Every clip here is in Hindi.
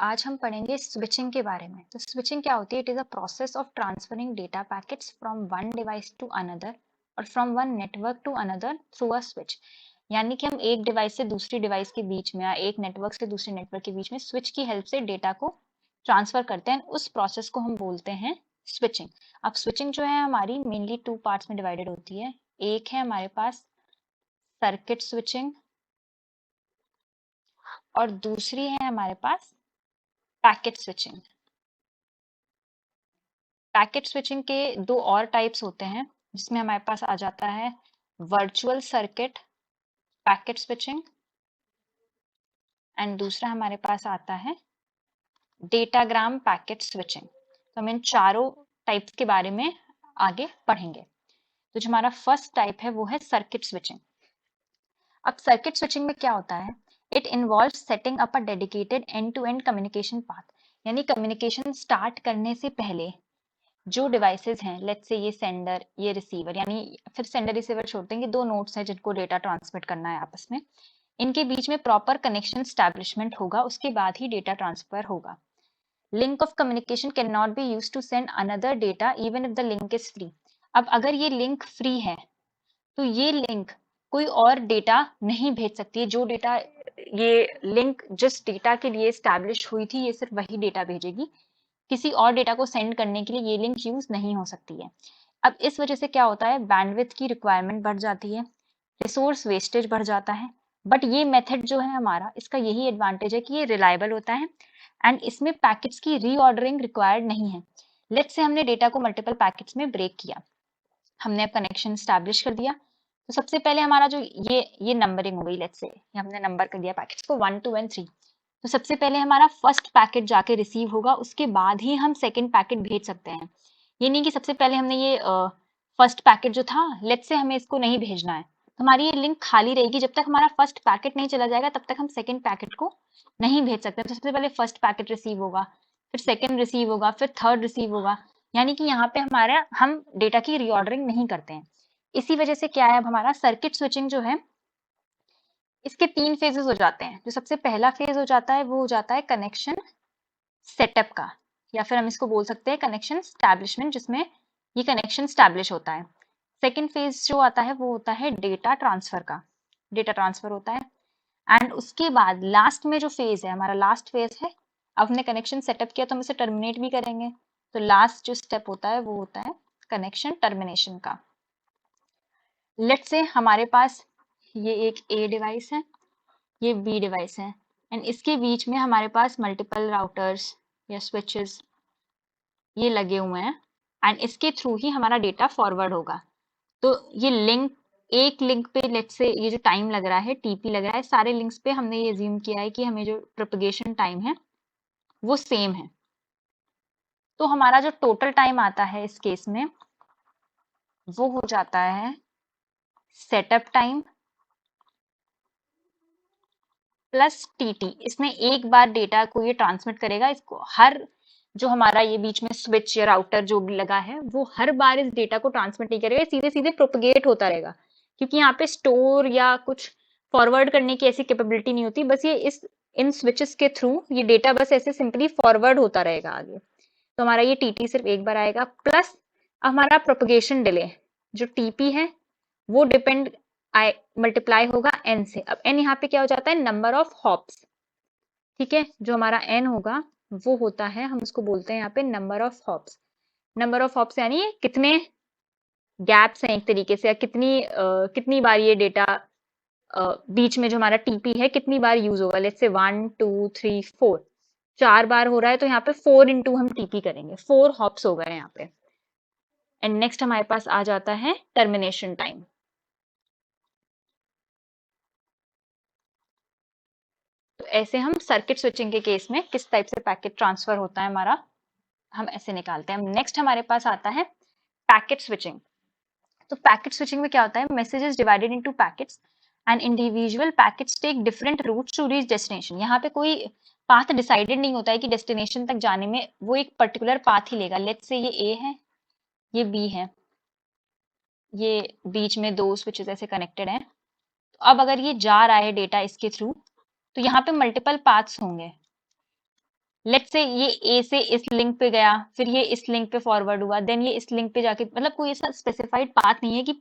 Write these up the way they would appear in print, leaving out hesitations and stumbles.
आज हम पढ़ेंगे स्विचिंग के बारे में। तो स्विचिंग क्या होती है? It is a process of transferring data packets from one device to another और from one network to another through a switch. यानी कि हम एक डिवाइस से दूसरी डिवाइस के बीच में या एक नेटवर्क से दूसरे नेटवर्क के बीच में स्विच की हेल्प से डेटा को ट्रांसफर करते हैं। उस प्रोसेस को हम बोलते हैं स्विचिंग। अब स्विचिंग जो है हमारी मेनली टू पार्ट्स में डिवाइडेड होती है। एक है हमारे पास सर्किट स्विचिंग और दूसरी है हमारे पास पैकेट स्विचिंग। पैकेट स्विचिंग के दो और टाइप्स होते हैं, जिसमें हमारे पास आ जाता है virtual circuit packet switching and दूसरा हमारे पास आता है डेटाग्राम पैकेट स्विचिंग। तो हम इन चारों टाइप्स के बारे में आगे पढ़ेंगे। तो जो हमारा फर्स्ट टाइप है वो है सर्किट स्विचिंग। अब सर्किट स्विचिंग में क्या होता है? It involve setting up a dedicated end to end communication path. यानी कम्युनिकेशन स्टार्ट करने से पहले जो डिवाइसेस हैं, लेट्स से ये सेंडर ये रिसीवर, यानी फिर सेंडर रिसीवर छोड़ देंगे, दो नोड्स हैं जिनको डेटा ट्रांसमिट करना है आपस में, इनके बीच में प्रॉपर कनेक्शन स्टैब्लिशमेंट होगा, उसके बाद ही डेटा ट्रांसफर होगा। Link of communication can not be use to send another data even if the link is free. अब अगर ये लिंक फ्री है तो ये लिंक कोई और डेटा नहीं भेज सकती है। जो डेटा ये लिंक जिस डेटा के लिए स्टैब्लिश हुई थी, ये सिर्फ वही डेटा भेजेगी। किसी और डेटा को सेंड करने के लिए ये लिंक यूज नहीं हो सकती है। अब इस वजह से क्या होता है? बैंडविड्थ की रिक्वायरमेंट बढ़ जाती है, रिसोर्स वेस्टेज बढ़ जाता है। बट ये मेथड जो है हमारा, इसका यही एडवांटेज है कि ये रिलायबल होता है एंड इसमें पैकेट्स की रीऑर्डरिंग रिक्वायर्ड नहीं है। लेट्स से हमने डेटा को मल्टीपल पैकेट्स में ब्रेक किया, हमने अब कनेक्शन स्टैब्लिश कर दिया। तो सबसे पहले हमारा जो ये नंबरिंग हो गई, लेट्स से हमने नंबर कर दिया पैकेट्स को 1 2 and 3। तो सबसे पहले हमारा फर्स्ट पैकेट जाके रिसीव होगा, उसके बाद ही हम सेकंड पैकेट भेज सकते हैं। ये नहीं कि सबसे पहले हमने ये फर्स्ट पैकेट जो था, लेट्स से हमें इसको नहीं भेजना है, तो हमारी ये लिंक खाली रहेगी। जब तक हमारा फर्स्ट पैकेट नहीं चला जाएगा तब तक हम सेकंड पैकेट को नहीं भेज सकते। तो सबसे पहले फर्स्ट पैकेट रिसीव होगा, फिर सेकंड रिसीव होगा, फिर थर्ड रिसीव होगा। यानी कि यहाँ पे हमारा हम डेटा की रीऑर्डरिंग नहीं करते हैं। इसी वजह से क्या है, अब हमारा सर्किट स्विचिंग जो है, इसके 3 फेजेस हो जाते हैं। जो सबसे पहला फेज हो जाता है वो हो जाता है कनेक्शन सेटअप का, या फिर हम इसको बोल सकते हैं कनेक्शन स्टैब्लिशमेंट, जिसमें ये कनेक्शन स्टैब्लिश होता है। सेकेंड फेज जो आता है वो होता है डेटा ट्रांसफर का, डेटा ट्रांसफर होता है। एंड उसके बाद लास्ट में जो फेज है हमारा, लास्ट फेज है, अब हमने कनेक्शन सेटअप किया तो हम इसे टर्मिनेट भी करेंगे। तो लास्ट जो स्टेप होता है वो होता है कनेक्शन टर्मिनेशन का। लेट्स से हमारे पास ये एक ए डिवाइस है, ये बी डिवाइस है एंड इसके बीच में हमारे पास मल्टीपल राउटर्स या स्विचेस ये लगे हुए हैं एंड इसके थ्रू ही हमारा डेटा फॉरवर्ड होगा। तो ये लिंक, एक लिंक पे लेट्स से ये जो टाइम लग रहा है टीपी लग रहा है, सारे लिंक्स पे हमने ये अज्यूम किया है कि हमें जो प्रोपगेशन टाइम है वो सेम है। तो हमारा जो टोटल टाइम आता है इस केस में वो हो जाता है सेटअप टाइम प्लस टीटी। इसमें एक बार डेटा को ये ट्रांसमिट करेगा, इसको हर जो हमारा ये बीच में स्विच या राउटर जो भी लगा है वो हर बार इस डेटा को ट्रांसमिट नहीं करेगा, सीधे सीधे प्रोपगेट होता रहेगा। क्योंकि यहाँ पे स्टोर या कुछ फॉरवर्ड करने की ऐसी कैपेबिलिटी नहीं होती, बस ये इस इन स्विचेस के थ्रू ये डेटा बस ऐसे सिंपली फॉरवर्ड होता रहेगा आगे। तो हमारा ये टीटी सिर्फ एक बार आएगा, प्लस हमारा प्रोपगेशन डिले जो टीपी है वो डिपेंड मल्टीप्लाई होगा एन से। अब एन यहाँ पे क्या हो जाता है? Number of hops. ठीक है, जो हमारा एन होगा वो होता है, हम उसको बोलते हैं यहाँ पे number of hops. Number of hops यानी कितने गैप्स हैं एक तरीके से, या कितनी बार ये डेटा बीच में जो हमारा टीपी है कितनी बार यूज होगा। लेट्स से 1 2 3 4, 4 बार हो रहा है तो यहाँ पे 4 इंटू हम टीपी करेंगे, 4 हॉप्स हो गए यहाँ पे। एंड नेक्स्ट हमारे पास आ जाता है टर्मिनेशन टाइम। तो ऐसे हम सर्किट स्विचिंग के केस में किस टाइप से पैकेट ट्रांसफर होता है हमारा, हम ऐसे निकालते हैं। नेक्स्ट हमारे पास आता है पैकेट स्विचिंग। तो पैकेट स्विचिंग में क्या होता है? Messages divided into packets and individual packets take different routes to reach destination. यहाँ पे कोई पाथ डिसाइडेड नहीं होता है कि डेस्टिनेशन तक जाने में वो एक पर्टिकुलर पाथ ही लेगा। लेट्स से ये ए है, ये बी है, ये बीच में दो स्विचेस ऐसे कनेक्टेड हैं। तो अब अगर ये जा रहा है डेटा इसके थ्रू, तो यहाँ पे मल्टीपल पाथ्स होंगे। लेट्स से ये ए से इस लिंक पे गया, फिर ये इस लिंक पे फॉरवर्ड हुआ, देन ये इस लिंक पे जाके, मतलब कोई ऐसा स्पेसिफाइड पाथ नहीं है कि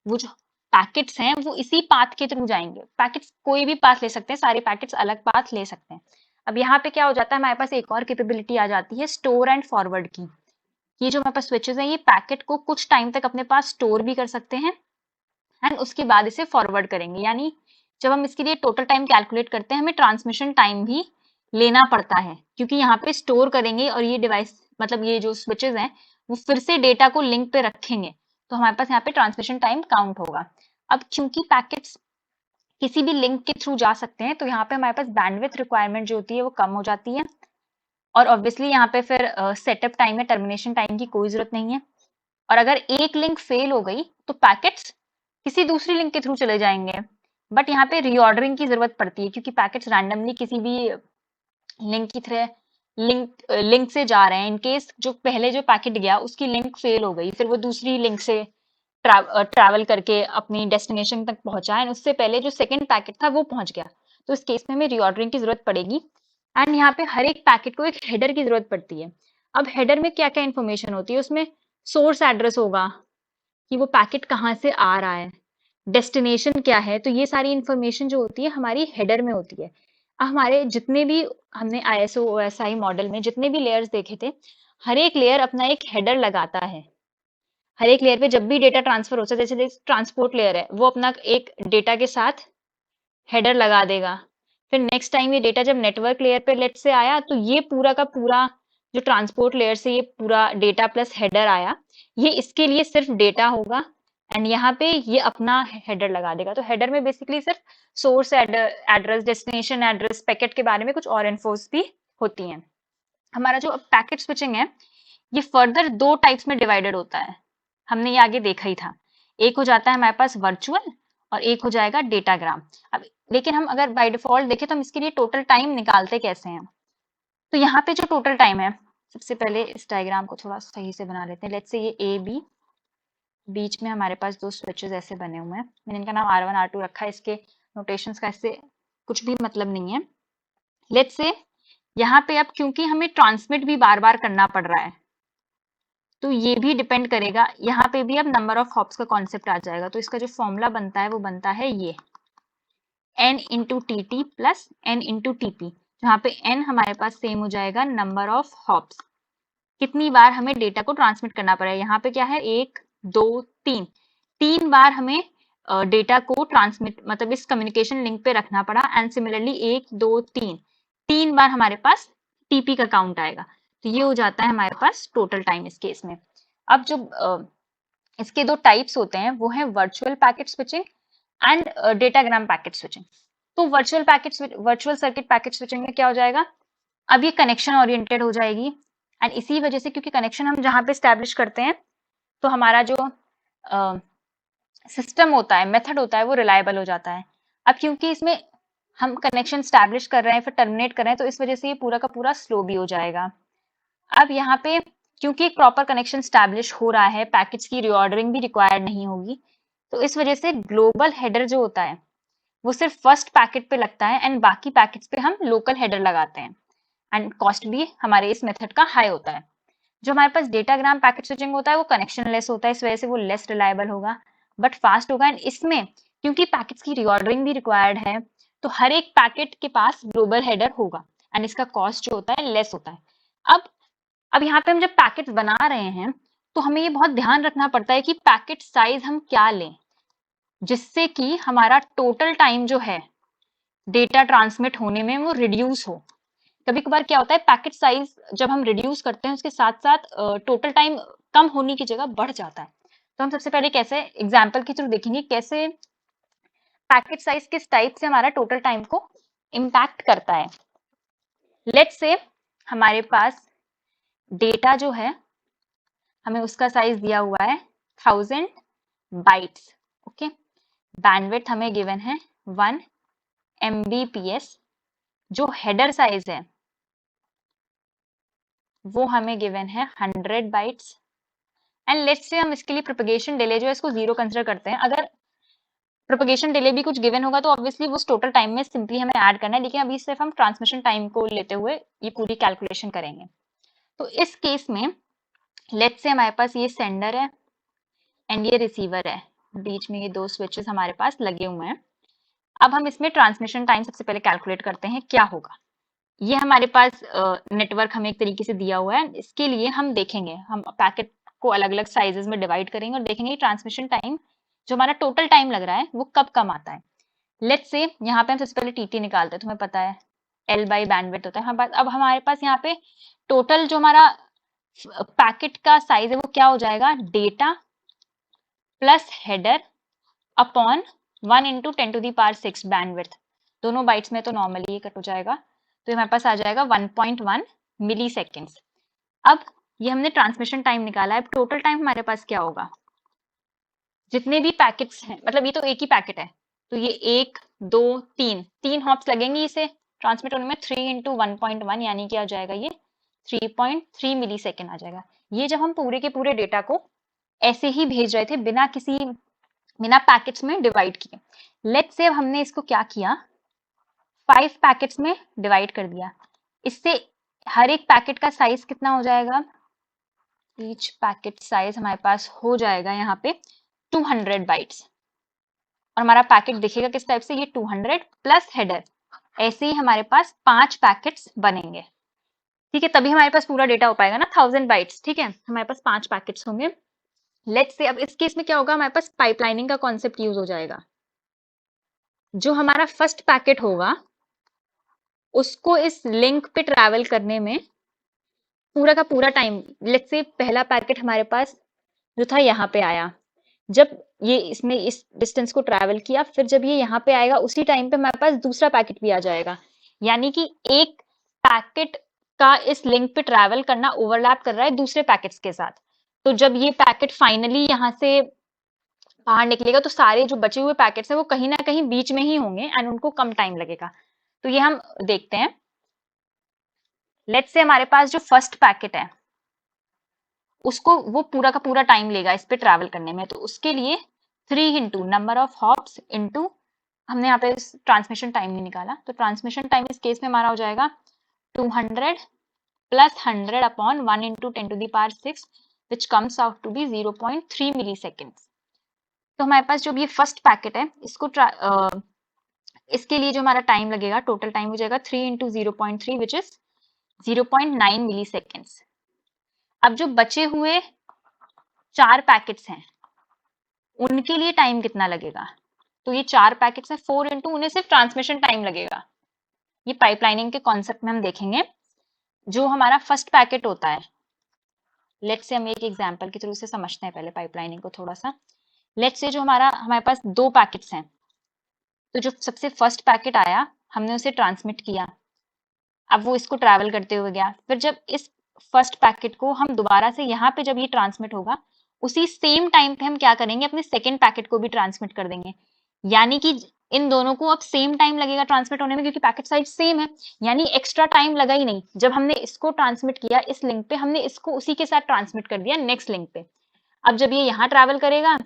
वो जो पैकेट्स हैं वो इसी पाथ के थ्रू जाएंगे। पैकेट्स कोई भी पाथ ले सकते हैं, सारे पैकेट्स अलग पाथ ले सकते हैं। अब यहाँ पे क्या हो जाता है, हमारे पास एक और कैपेबिलिटी आ जाती है स्टोर एंड फॉरवर्ड की। ये जो हमारे पास स्विचेस हैं, ये पैकेट को कुछ टाइम तक अपने पास स्टोर भी कर सकते हैं एंड उसके बाद इसे फॉरवर्ड करेंगे। यानी जब हम इसके लिए टोटल टाइम कैलकुलेट करते हैं, हमें ट्रांसमिशन टाइम भी लेना पड़ता है, क्योंकि यहाँ पे स्टोर करेंगे और ये डिवाइस, मतलब ये जो स्विचेस हैं वो फिर से डेटा को लिंक पे रखेंगे, तो हमारे पास यहाँ पे ट्रांसमिशन टाइम काउंट होगा। अब क्योंकि पैकेट्स किसी भी लिंक के थ्रू जा सकते हैं, तो यहाँ पे हमारे पास बैंडविड्थ रिक्वायरमेंट जो होती है वो कम हो जाती है, और ऑब्वियसली यहाँ पे फिर सेटअप टाइम या टर्मिनेशन टाइम की कोई जरूरत नहीं है। और अगर एक लिंक फेल हो गई तो पैकेट्स किसी दूसरी लिंक के थ्रू चले जाएंगे, बट यहाँ पे रीऑर्डरिंग की जरूरत पड़ती है, क्योंकि पैकेट्स रैंडमली किसी भी लिंक की तरह लिंक से जा रहे हैं। इनकेस जो पहले जो पैकेट गया उसकी लिंक फेल हो गई, फिर वो दूसरी लिंक से ट्रैवल करके अपनी डेस्टिनेशन तक पहुंचा है, उससे पहले जो सेकंड पैकेट था वो पहुंच गया, तो इस केस में हमें रीऑर्डरिंग की जरूरत पड़ेगी। एंड यहाँ पे हर एक पैकेट को एक हेडर की जरूरत पड़ती है। अब हेडर में क्या क्या इन्फॉर्मेशन होती है, उसमें सोर्स एड्रेस होगा कि वो पैकेट कहाँ से आ रहा है, डेस्टिनेशन क्या है, तो ये सारी इन्फॉर्मेशन जो होती है हमारी हेडर में होती है। हमारे जितने भी, हमने ISO OSI मॉडल में जितने भी लेयर्स देखे थे, हर एक लेयर अपना एक हेडर लगाता है। हर एक लेयर पे जब भी डेटा ट्रांसफर होता है, जैसे ट्रांसपोर्ट लेयर है, वो अपना एक डेटा के साथ हेडर लगा देगा। फिर नेक्स्ट टाइम ये डेटा जब नेटवर्क लेयर पे लेट से आया, तो ये पूरा का पूरा जो ट्रांसपोर्ट लेयर से ये पूरा डेटा प्लस हेडर आया, ये इसके लिए सिर्फ डेटा होगा, एंड यहाँ पे ये अपना हेडर लगा देगा। तो हेडर में बेसिकली सिर्फ source address, destination address, packet के बारे में कुछ और इन्फोस भी होती हैं। हमारा जो पैकेट स्विचिंग है, ये फर्दर दो टाइप्स में डिवाइडेड होता है, हमने ये आगे देखा ही था। एक हो जाता है हमारे पास वर्चुअल, और एक हो जाएगा डेटाग्राम। अब लेकिन हम अगर बाय डिफॉल्ट देखें तो हम इसके लिए टोटल टाइम निकालते कैसे हैं, तो यहाँ पे जो टोटल टाइम है, सबसे पहले इस डायग्राम को थोड़ा सही से बना लेते हैं। लेट्स से ये ए बी, बीच में हमारे पास दो स्विचेस ऐसे बने हुए हैं, मैंने इनका नाम R1 R2 रखा है, इसके नोटेशंस का इससे कुछ भी मतलब नहीं है। लेट्स से यहाँ पे अब क्योंकि हमें ट्रांसमिट भी बार बार करना पड़ रहा है, तो ये भी डिपेंड करेगा, यहाँ पे भी अब नंबर ऑफ हॉप्स का कॉन्सेप्ट आ जाएगा। तो इसका जो फॉर्मूला बनता है वो बनता है ये n into T T plus n into T P, जहाँ पे n हमारे पास सेम हो जाएगा नंबर ऑफ हॉप्स, कितनी बार हमें डेटा को ट्रांसमिट करना पड़ेगा। यहाँ पे क्या है, 1 2 3, 3 बार हमें डेटा को ट्रांसमिट, मतलब इस कम्युनिकेशन लिंक पे रखना पड़ा। एंड सिमिलरली 1 2 3, 3 बार हमारे पास टीपी का काउंट आएगा। तो ये हो जाता है हमारे पास टोटल टाइम इस केस में। अब जो इसके दो टाइप्स होते हैं वो है virtual packet switching and datagram packet switching. तो वर्चुअल सर्किट पैकेट स्विचिंग में क्या हो जाएगा, अब ये कनेक्शन ओरिएंटेड हो जाएगी, एंड इसी वजह से क्योंकि कनेक्शन हम जहाँ पे स्टैब्लिश करते हैं, तो हमारा जो सिस्टम होता है, मेथड होता है, वो रिलायबल हो जाता है। अब क्योंकि इसमें हम कनेक्शन स्टैब्लिश कर रहे हैं फिर टर्मिनेट कर रहे हैं, तो इस वजह से ये पूरा का पूरा स्लो भी हो जाएगा। अब यहाँ पे क्योंकि एक प्रॉपर कनेक्शन स्टैब्लिश हो रहा है, पैकेट्स की रीऑर्डरिंग भी रिक्वायर्ड नहीं होगी, तो इस वजह से ग्लोबल हेडर जो होता है वो सिर्फ फर्स्ट पैकेट पे लगता है, एंड बाकी पैकेट्स पे हम लोकल हेडर लगाते हैं, एंड कॉस्ट भी हमारे इस मेथड का हाई होता है। जो हमारे पास डेटाग्राम पैकेट स्विचिंग होता है वो कनेक्शन लेस होता है, इस वजह से वो लेस रिलायबल होगा बट फास्ट होगा। एंड इसमें क्योंकि पैकेट्स की रीऑर्डरिंग भी रिक्वायर्ड है, तो हर एक पैकेट के पास ग्लोबल हेडर होगा, एंड इसका कॉस्ट जो होता है लेस होता है। अब यहाँ पे हम जब पैकेट्स बना रहे हैं, तो हमें ये बहुत ध्यान रखना पड़ता है कि पैकेट साइज हम क्या लें, जिससे कि हमारा टोटल टाइम जो है डेटा ट्रांसमिट होने में वो रिड्यूस हो। कभी कभार क्या होता है, पैकेट साइज जब हम रिड्यूस करते हैं उसके साथ साथ टोटल टाइम कम होने की जगह बढ़ जाता है। तो हम सबसे पहले कैसे एग्जाम्पल के थ्रू देखेंगे कैसे पैकेट साइज किस टाइप से हमारा टोटल टाइम को इम्पैक्ट करता है। लेट्स से हमारे पास डेटा जो है, हमें उसका साइज दिया हुआ है 1000 बाइट्स, ओके। बैंडविड्थ हमें गिवन है 1 MBPS। जो हेडर साइज है वो हमें गिवन है 100 बाइट्स, एंड लेट्स से हम इसके लिए प्रोपेगेशन डिले जो है इसको 0 कंसिडर करते हैं। अगर प्रोपगेशन डिले भी कुछ गिवन होगा तो ऑब्वियसली उस टोटल टाइम में सिंपली हमें ऐड करना है, लेकिन अभी सिर्फ हम ट्रांसमिशन टाइम को लेते हुए ये पूरी कैलकुलेशन करेंगे। तो इस केस में लेट्स से हमारे पास ये सेंडर है एंड ये रिसीवर है, बीच में ये दो स्विचेस हमारे पास लगे हुए हैं। अब हम इसमें ट्रांसमिशन टाइम सबसे पहले कैलकुलेट करते हैं क्या होगा। ये हमारे पास नेटवर्क हमें एक तरीके से दिया हुआ है, इसके लिए हम देखेंगे, हम पैकेट को अलग अलग साइजेस में डिवाइड करेंगे और देखेंगे ट्रांसमिशन टाइम जो हमारा टोटल टाइम लग रहा है वो कब कम आता है। लेट्स से यहाँ पे हम सबसे पहले टीटी निकालते हैं, तुम्हें पता है एल बाई बैंडविड्थ होता है हमारे पास। अब हमारे पास यहाँ पे टोटल जो हमारा पैकेट का साइज है वो क्या हो जाएगा, data plus header upon 1 into 10⁶ bandwidth. दोनों बाइट्स में तो नॉर्मली ये कट हो जाएगा, तो हमारे पास आ जाएगा 1.1 मिली सेकेंड्स। अब ये हमने ट्रांसमिशन टाइम निकाला है, अब टोटल टाइम हमारे पास क्या होगा, जितने भी पैकेट्स हैं, मतलब ये तो एक ही पैकेट है, तो ये 1 2 3 हॉप्स लगेंगे इसे ट्रांसमिट होने में। 3 इंटू 1.1 यानी कि आ जाएगा ये 3.3 मिली सेकेंड आ जाएगा। ये जब हम पूरे के पूरे डेटा को ऐसे ही भेज रहे थे बिना पैकेट्स में डिवाइड किए। लेट्स से हमने इसको क्या किया, 5 पैकेट्स में डिवाइड कर दिया। इससे हर एक पैकेट का साइज कितना हो जाएगा, ईच पैकेट साइज हमारे पास हो जाएगा यहाँ पे 200 बाइट्स, और हमारा पैकेट दिखेगा किस टाइप से, ये 200 प्लस हेडर। ऐसे ही हमारे पास 5 पैकेट्स बनेंगे, ठीक है, तभी हमारे पास पूरा डेटा हो पाएगा ना 1000 बाइट्स, ठीक है, हमारे पास 5 पैकेट्स होंगे। लेट्स से अब इस केस में क्या होगा, हमारे पास पाइपलाइनिंग का कॉन्सेप्ट यूज हो जाएगा। जो हमारा फर्स्ट पैकेट होगा उसको इस लिंक पे ट्रैवल करने में पूरा का पूरा टाइम, लेट्स से पहला पैकेट हमारे पास जो था यहाँ पे आया, जब ये इसने इस डिस्टेंस को ट्रैवल किया, फिर जब ये यहाँ पे आएगा उसी टाइम पे हमारे पास दूसरा पैकेट भी आ जाएगा, यानी कि एक पैकेट का इस लिंक पे ट्रैवल करना ओवरलैप कर रहा है दूसरे पैकेट्स के साथ। तो जब ये पैकेट फाइनली यहाँ से बाहर निकलेगा तो सारे जो बचे हुए पैकेट्स हैं वो कहीं ना कहीं बीच में ही होंगे एंड उनको कम टाइम लगेगा। तो ये हम देखते हैं। लेट्स से हमारे पास जो फर्स्ट पैकेट है उसको वो पूरा का पूरा टाइम लेगा इस पे ट्रैवल करने में, तो उसके लिए 3 into number of hops into, हमने यहाँ पे ट्रांसमिशन टाइम नहीं निकाला, तो ट्रांसमिशन टाइम इस केस में हमारा हो जाएगा 200 plus 100 upon 1 into 10⁶ which comes out to be 0.3 milliseconds. तो हमारे पास जो ये फर्स्ट पैकेट है इसको इसके लिए जो हमारा टाइम लगेगा, टोटल टाइम हो जाएगा 3 into 0.3 which is 0.9 milliseconds. अब जो बचे हुए 4 पैकेट्स हैं उनके लिए टाइम कितना लगेगा, तो ये 4 पैकेट्स हैं 4 इंटू, उन्हें सिर्फ ट्रांसमिशन टाइम लगेगा। ये पाइपलाइनिंग के कॉन्सेप्ट में हम देखेंगे। जो हमारा फर्स्ट पैकेट होता है, लेट्स से हम एक एग्जांपल के थ्रू से समझते हैं पहले पाइपलाइनिंग को थोड़ा सा। लेट्स से जो हमारे पास 2 पैकेट्स हैं, तो जो सबसे फर्स्ट पैकेट आया हमने उसे ट्रांसमिट किया, अब वो इसको ट्रैवल करते हुए गया, फिर जब इस फर्स्ट पैकेट को हम दोबारा से यहाँ पे जब ये ट्रांसमिट होगा उसी सेम टाइम पे हम क्या करेंगे, अपने सेकेंड पैकेट को भी ट्रांसमिट कर देंगे, यानी कि इन दोनों को अब सेम टाइम लगेगा ट्रांसमिट होने में क्योंकि पैकेट साइज सेम है, यानी एक्स्ट्रा टाइम लगा ही नहीं। जब हमने इसको ट्रांसमिट किया इस लिंक पे, हमने इसको उसी के साथ ट्रांसमिट कर दिया नेक्स्ट लिंक पे। अब जब ये यहाँ ट्रैवल करेगा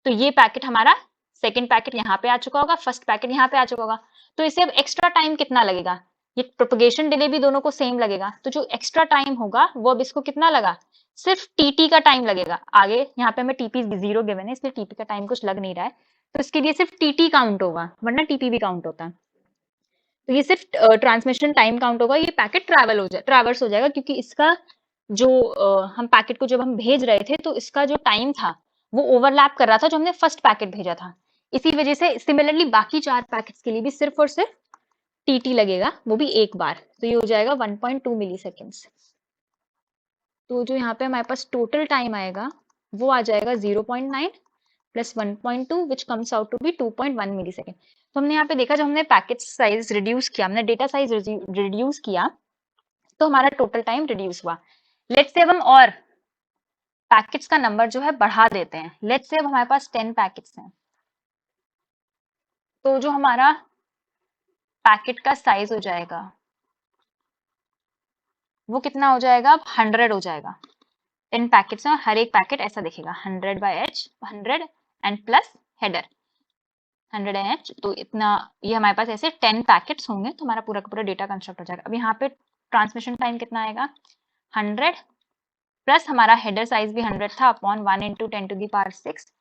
तो ये पैकेट हमारा सेकेंड पैकेट यहाँ पे आ चुका होगा, फर्स्ट पैकेट यहाँ पे आ चुका होगा, तो इसे अब एक्स्ट्रा टाइम कितना लगेगा, ये प्रोपगेशन डिले भी दोनों को सेम लगेगा, तो जो एक्स्ट्रा टाइम होगा वो अब इसको कितना लगा, सिर्फ टीटी का टाइम लगेगा। आगे यहाँ पे हमें टीपी 0 गिवन है इसलिए टीपी का टाइम कुछ लग नहीं रहा है, तो इसके लिए सिर्फ टीटी काउंट होगा, वरना टीपी भी काउंट होता है। तो ये सिर्फ ट्रांसमिशन टाइम काउंट होगा, ये पैकेट ट्रैवर्स हो जाएगा क्योंकि इसका जो हम पैकेट को जब हम भेज रहे थे तो इसका जो टाइम था वो ओवरलैप कर रहा था जो हमने फर्स्ट पैकेट भेजा था। इसी वजह से सिमिलरली बाकी 4 पैकेट्स के लिए भी सिर्फ और सिर्फ टीटी लगेगा, वो भी एक बार, तो ये हो जाएगा 1.2 मिली सेकेंड्स। तो जो यहाँ पे हमारे पास टोटल टाइम आएगा वो आ जाएगा 0.9 plus 1.2 which comes out to be 2.1 millisecond. तो हमने यहाँ पे देखा जब हमने पैकेट साइज रिड्यूस किया, हमने डेटा साइज रिड्यूस किया तो हमारा टोटल टाइम रिड्यूस हुआ। लेट्स से अब हम और पैकेट्स का नंबर जो है बढ़ा देते हैं। लेट्स से अब हमारे पास 10 पैकेट्स हैं, तो जो हमारा पैकेट का साइज हो जाएगा वो कितना हो जाएगा, अब 100 हो जाएगा। 10 पैकेट्स हैं और हर एक पैकेट ऐसा दिखेगा 100 by h 100 and plus header. 100 NH, तो इतना, ये हमारे पास ऐसे 10 पैकेट्स होंगे तो हमारा पूरा का पूरा डेटा कंस्ट्रक्ट हो जाएगा। अब यहाँ पे ट्रांसमिशन टाइम कितना आएगा, 100 प्लस हमारा हेडर साइज भी 100 था upon 1 into 10 to the power 6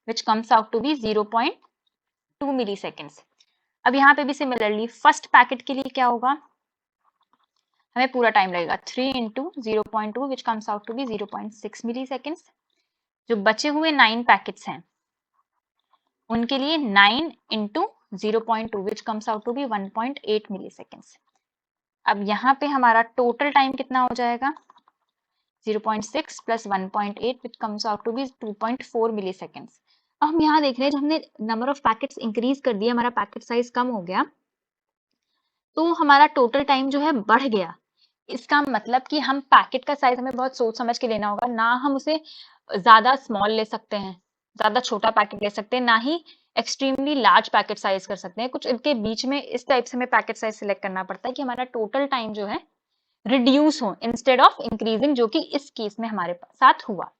which comes out to be 0.2 milliseconds. अब यहाँ पे भी सिमिलरली फर्स्ट पैकेट के लिए क्या होगा, हमें पूरा टाइम लगेगा 3 into 0.2 which comes out to be 0.6 milliseconds. जो बचे हुए 9 पैकेट्स हैं उनके लिए 9 into 0.2 which comes out to be 1.8 milliseconds. अब यहाँ पे हमारा टोटल टाइम कितना हो जाएगा, 0.6 plus 1.8 which comes out to be 2.4 milliseconds. अब हम यहाँ देख रहे हैं जब हमने नंबर ऑफ पैकेट्स इंक्रीज कर दिया, हमारा पैकेट साइज कम हो गया, तो हमारा टोटल टाइम जो है बढ़ गया। इसका मतलब कि हम पैकेट का साइज हमें बहुत सोच समझ के लेना होगा, ना हम उसे ज्यादा स्मॉल ले सकते हैं, ज्यादा छोटा पैकेट ले सकते हैं, ना ही एक्सट्रीमली लार्ज पैकेट साइज कर सकते हैं। कुछ इनके बीच में इस टाइप से हमें पैकेट साइज सिलेक्ट करना पड़ता है कि हमारा टोटल टाइम जो है रिड्यूस हो इंस्टेड ऑफ इंक्रीजिंग, जो कि इस केस में हमारे साथ हुआ।